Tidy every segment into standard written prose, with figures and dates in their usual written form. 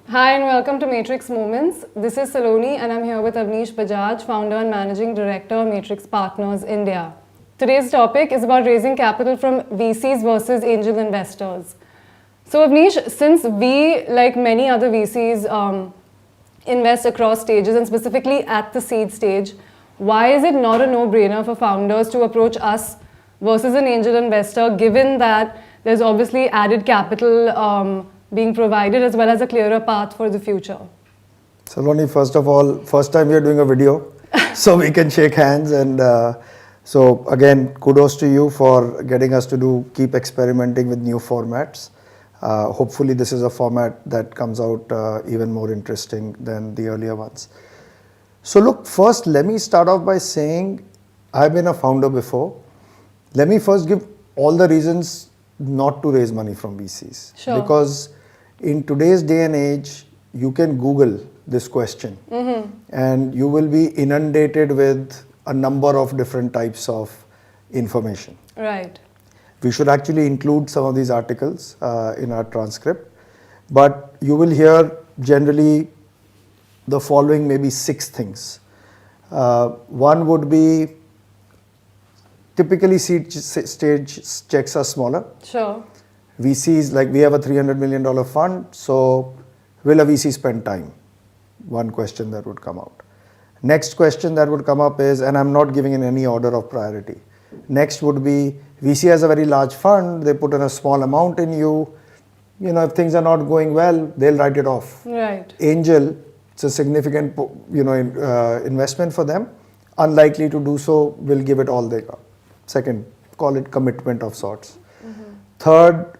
Hi and welcome to Matrix Moments. This is Saloni and I'm here with Avnish Bajaj, founder and managing director, Matrix Partners India. Today's topic is about raising capital from VCs versus angel investors. So Avnish, since we, like many other VCs, invest across stages and specifically at the seed stage, why is it not a no-brainer for founders to approach us versus an angel investor, given that there's obviously added capital being provided as well as a clearer path for the future? Saloni, first of all, first time we are doing a video, so we can shake hands. And so again, kudos to you for getting us to keep experimenting with new formats. Hopefully this is a format that comes out even more interesting than the earlier ones. So look, first let me start off by saying I've been a founder before. Let me first give all the reasons not to raise money from VCs. Sure. Because in today's day and age, you can Google this question and you will be inundated with a number of different types of information. Right. We should actually include some of these articles in our transcript, but you will hear generally the following maybe 6 things. One would be typically seed stage checks are smaller. Sure. VCs, like we have a $300 million fund, so will a VC spend time? One question that would come out. Next question that would come up is, and I'm not giving in any order of priority. Next would be, VC has a very large fund, they put in a small amount in you. You know, if things are not going well, they'll write it off. Right. Angel, it's a significant, investment for them. Unlikely to do so, will give it all they got. Second, call it commitment of sorts. Third,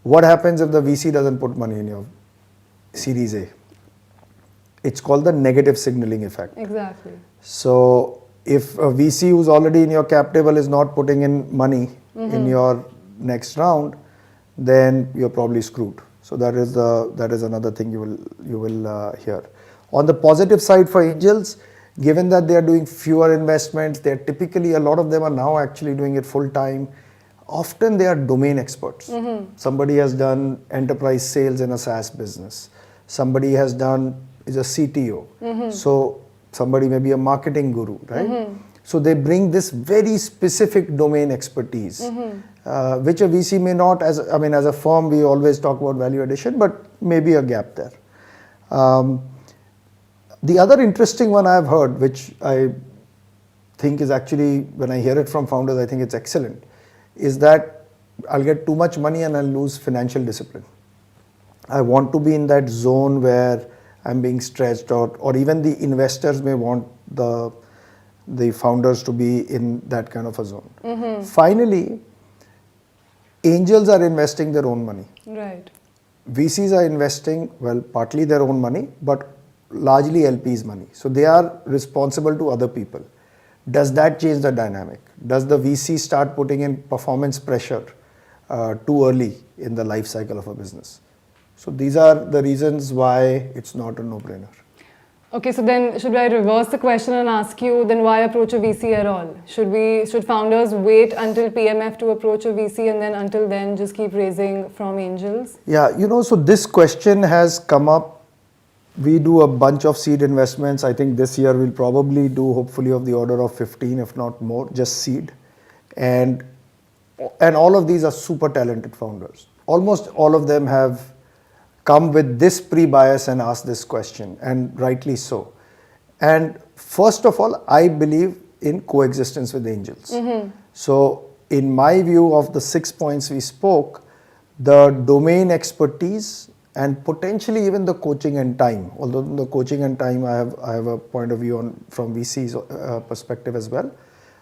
what happens if the VC doesn't put money in your Series A? It's called the negative signaling effect. Exactly. So if a VC who's already in your cap table is not putting in money in your next round, then you're probably screwed. So that is another thing you will hear. On the positive side for angels, given that they are doing fewer investments, they're typically, a lot of them are now actually doing it full time. Often they are domain experts. Somebody has done enterprise sales in a SaaS business. Somebody is a CTO. So somebody may be a marketing guru, right? So they bring this very specific domain expertise, which a VC may not. As a firm, we always talk about value addition, but maybe a gap there. The other interesting one I've heard, which I think is actually, when I hear it from founders, I think it's excellent, is that I'll get too much money and I'll lose financial discipline. I want to be in that zone where I'm being stretched, or even the investors may want the founders to be in that kind of a zone. Finally, angels are investing their own money. Right. VCs are investing, well, partly their own money, but largely LPs' money. So they are responsible to other people. Does that change the dynamic? Does the VC start putting in performance pressure too early in the life cycle of a business? So these are the reasons why it's not a no-brainer. Okay, so then should I reverse the question and ask you, then why approach a VC at all? Should founders wait until PMF to approach a VC and then until then just keep raising from angels? Yeah, so this question has come up. We do a bunch of seed investments. I think this year we'll probably do hopefully of the order of 15, if not more, just seed. And all of these are super talented founders. Almost all of them have come with this pre-bias and asked this question, and rightly so. And first of all, I believe in coexistence with angels. So in my view of the 6 points we spoke, the domain expertise and potentially even the coaching and time, although the coaching and time I have a point of view on from VC's perspective as well.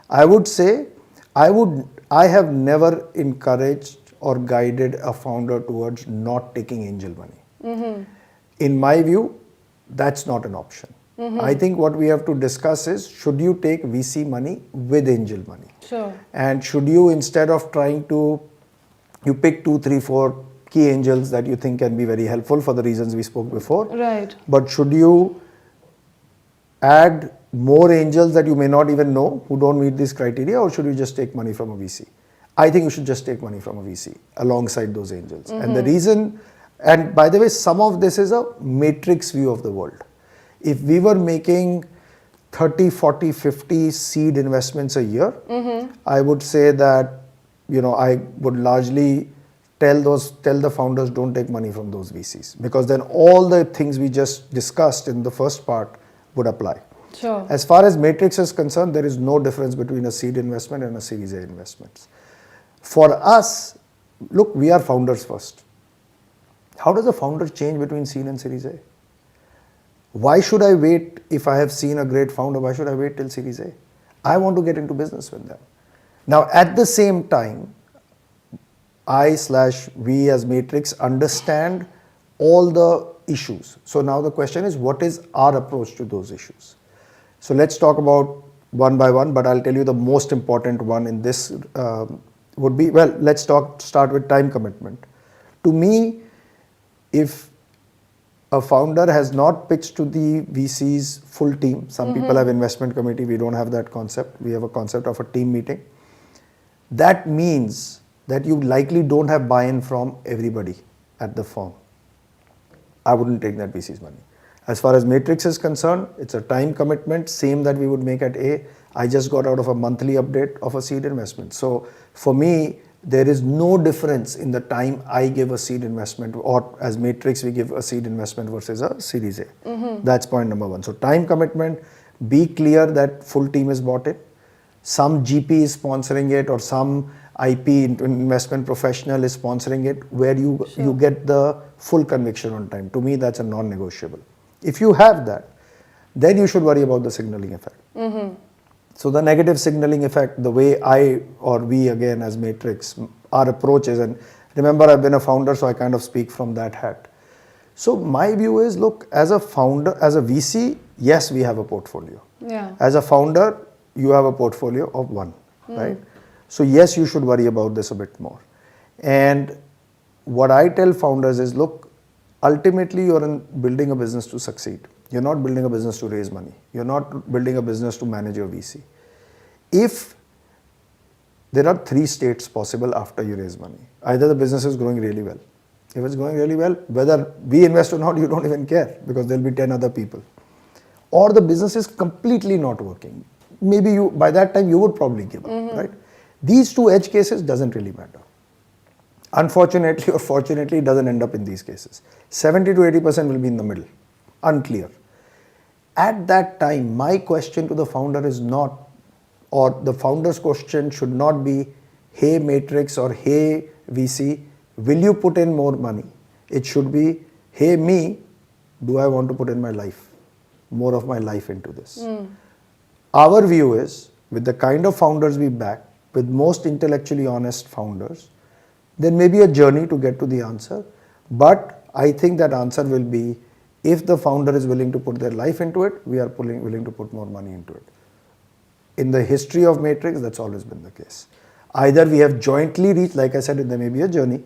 I would say I have never encouraged or guided a founder towards not taking angel money. In my view, that's not an option. I think what we have to discuss is, should you take VC money with angel money? Sure. And should you, instead of trying to, you pick 2, 3, 4 key angels that you think can be very helpful for the reasons we spoke before. Right. But should you add more angels that you may not even know who don't meet this criteria, or should you just take money from a VC? I think you should just take money from a VC alongside those angels. And the reason And by the way, some of this is a matrix view of the world. If we were making 30, 40, 50 seed investments a year, I would say that, I would largely tell the founders, don't take money from those VCs, because then all the things we just discussed in the first part would apply. Sure. As far as matrix is concerned, there is no difference between a seed investment and a Series A investment. For us, look, we are founders first. How does a founder change between seed and Series A? Why should I wait if I have seen a great founder? Why should I wait till Series A? I want to get into business with them. Now, at the same time, we as Matrix understand all the issues. So now the question is, what is our approach to those issues? So let's talk about one by one, but I'll tell you the most important one in this would be, let's start with time commitment. To me, if a founder has not pitched to the VC's full team, some people have investment committee, we don't have that concept. We have a concept of a team meeting. That means that you likely don't have buy-in from everybody at the firm. I wouldn't take that VC's money. As far as Matrix is concerned, it's a time commitment, same that we would make at A. I just got out of a monthly update of a seed investment. So for me, there is no difference in the time I give a seed investment, or as Matrix we give a seed investment versus a Series A. That's point number one. So time commitment, be clear that full team is bought in. Some GP is sponsoring it, or some IP investment professional is sponsoring it, where you get the full conviction on time. To me, that's a non-negotiable. If you have that, then you should worry about the signaling effect. So the negative signaling effect, the way we again as Matrix, our approach is, and remember I've been a founder, so I kind of speak from that hat. So my view is, look, as a founder, as a VC, yes, we have a portfolio. Yeah. As a founder, you have a portfolio of one, right? So yes, you should worry about this a bit more. And what I tell founders is, look, ultimately you're building a business to succeed. You're not building a business to raise money. You're not building a business to manage your VC. If there are three states possible after you raise money, either the business is growing really well. If it's going really well, whether we invest or not, you don't even care, because there'll be 10 other people. Or the business is completely not working. Maybe by that time you would probably give up, right? These two edge cases doesn't really matter. Unfortunately or fortunately, it doesn't end up in these cases. 70 to 80% will be in the middle, unclear. At that time, my question to the founder is not, or the founder's question should not be, hey Matrix or hey VC, will you put in more money? It should be, hey me, do I want to put in my life, more of my life into this? Our view is, with the kind of founders we back, with most intellectually honest founders, there may be a journey to get to the answer, but I think that answer will be, if the founder is willing to put their life into it, we are willing to put more money into it. In the history of Matrix, that's always been the case. Either we have jointly reached, like I said, there may be a journey,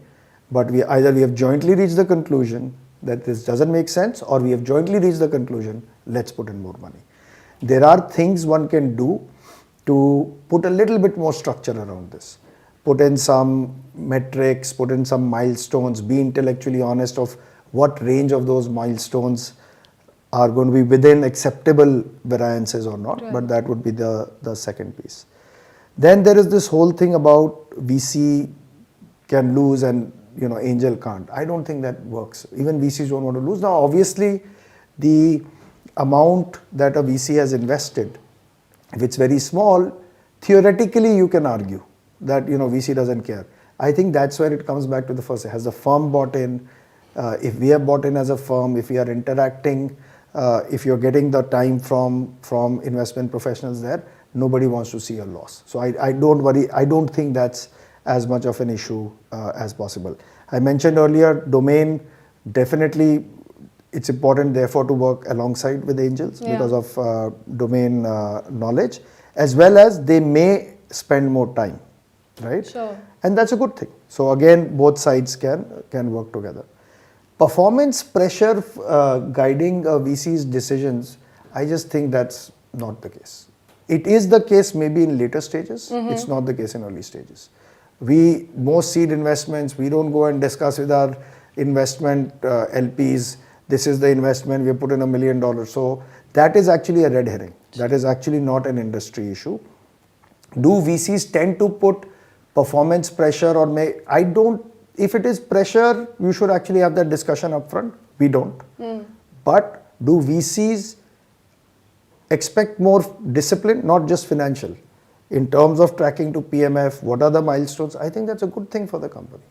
but either we have jointly reached the conclusion that this doesn't make sense, or we have jointly reached the conclusion, let's put in more money. There are things one can do to put a little bit more structure around this. Put in some metrics, put in some milestones, be intellectually honest of what range of those milestones are going to be within acceptable variances or not, but that would be the second piece. Then there is this whole thing about VC can lose and angel can't. I don't think that works. Even VCs don't want to lose. Now obviously the amount that a VC has invested, if it's very small, theoretically you can argue that VC doesn't care. I think that's where it comes back to the first. Has the firm bought in? If we have bought in as a firm, if we are interacting, if you're getting the time from investment professionals there, nobody wants to see a loss. So I don't worry. I don't think that's as much of an issue as possible. I mentioned earlier, domain, definitely it's important therefore to work alongside with angels because of domain knowledge, as well as they may spend more time, right? Sure. And that's a good thing. So again, both sides can work together. Performance pressure guiding a VC's decisions, I just think that's not the case. It is the case maybe in later stages. It's not the case in early stages. Most seed investments, we don't go and discuss with our investment LPs, this is the investment, we put in $1 million. So that is actually a red herring. That is actually not an industry issue. Do VCs tend to put performance pressure or I don't, if it is pressure, you should actually have that discussion upfront. We don't. But do VCs expect more discipline, not just financial, in terms of tracking to PMF? What are the milestones? I think that's a good thing for the company.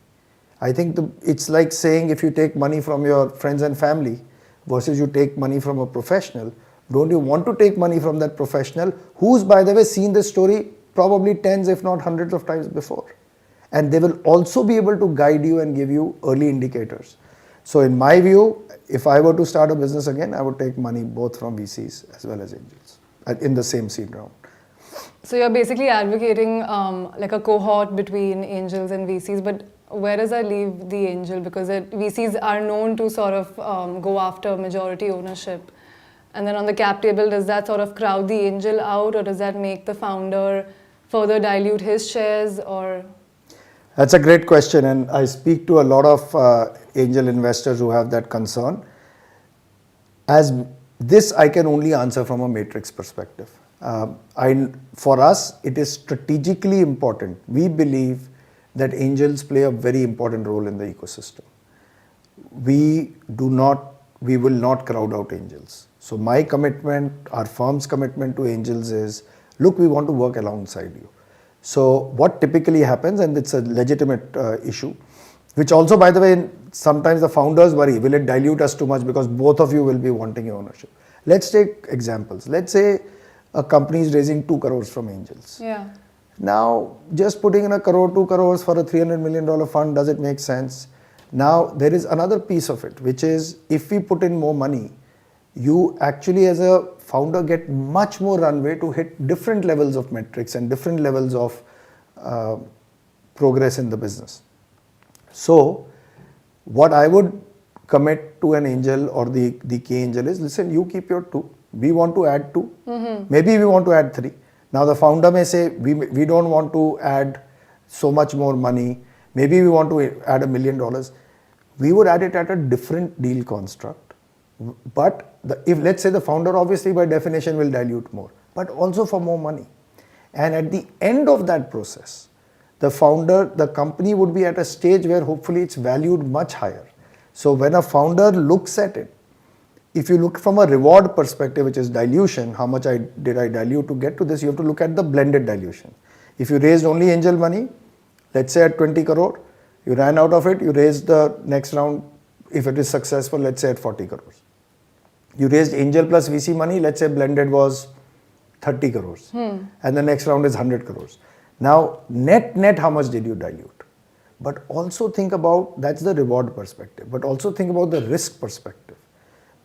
I think it's like saying if you take money from your friends and family versus you take money from a professional, don't you want to take money from that professional who's, by the way, seen this story probably tens if not hundreds of times before, and they will also be able to guide you and give you early indicators. So in my view, if I were to start a business again, I would take money both from VCs as well as angels in the same seed round. So you're basically advocating like a cohort between angels and VCs, but where does that leave the angel? Because VCs are known to sort of go after majority ownership. And then on the cap table, does that sort of crowd the angel out, or does that make the founder further dilute his shares? Or that's a great question, and I speak to a lot of angel investors who have that concern. As this, I can only answer from a matrix perspective. For us, it is strategically important. We believe that angels play a very important role in the ecosystem. We will not crowd out angels. So my commitment, our firm's commitment to angels is, look, we want to work alongside you. So what typically happens, and it's a legitimate issue, which also, by the way, sometimes the founders worry, will it dilute us too much because both of you will be wanting your ownership. Let's take examples. Let's say a company is raising 2 crores from angels. yeah. Now, just putting in 1 crore, 2 crores for a $300 million fund, does it make sense? Now, there is another piece of it, which is if we put in more money, you actually as a founder get much more runway to hit different levels of metrics and different levels of progress in the business. So, what I would commit to an angel or the key angel is, listen, you keep your 2. We want to add 2. Maybe we want to add 3. Now the founder may say, we don't want to add so much more money. Maybe we want to add $1 million. We would add it at a different deal construct. But if let's say the founder obviously by definition will dilute more, but also for more money. And at the end of that process, the company would be at a stage where hopefully it's valued much higher. So when a founder looks at it, if you look from a reward perspective, which is dilution, how much did I dilute to get to this, you have to look at the blended dilution. If you raised only angel money, let's say at 20 crore, you ran out of it, you raised the next round, if it is successful, let's say at 40 crores. You raised angel plus VC money, let's say blended was 30 crores. And the next round is 100 crores. Now, net, how much did you dilute? But also think about, that's the reward perspective, but also think about the risk perspective.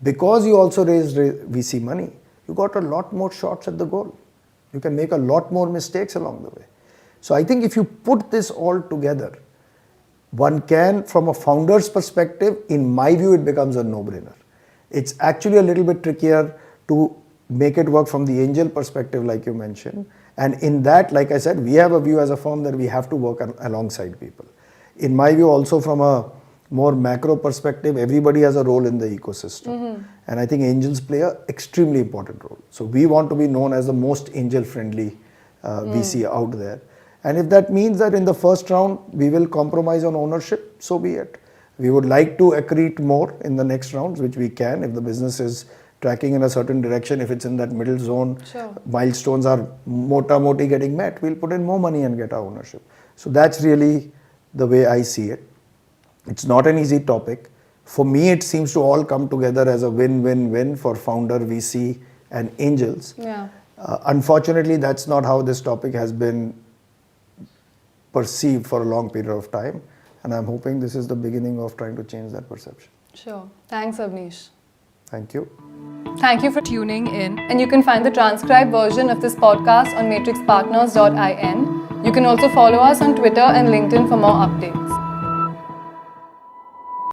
Because you also raised VC money, you got a lot more shots at the goal. You can make a lot more mistakes along the way. So I think if you put this all together, one can, from a founder's perspective, in my view, it becomes a no-brainer. It's actually a little bit trickier to make it work from the angel perspective, like you mentioned. And in that, like I said, we have a view as a firm that we have to work alongside people. In my view, also from a more macro perspective, everybody has a role in the ecosystem. And I think angels play an extremely important role. So we want to be known as the most angel-friendly VC out there. And if that means that in the first round, we will compromise on ownership, so be it. We would like to accrete more in the next rounds, which we can if the business is tracking in a certain direction. If it's in that middle zone, milestones are moti getting met, we'll put in more money and get our ownership. So that's really the way I see it. It's not an easy topic. For me, it seems to all come together as a win-win-win for founder, VC and angels. Yeah. Unfortunately, that's not how this topic has been perceived for a long period of time. And I'm hoping this is the beginning of trying to change that perception. Sure. Thanks, Avnish. Thank you. Thank you for tuning in. And you can find the transcribed version of this podcast on matrixpartners.in. You can also follow us on Twitter and LinkedIn for more updates.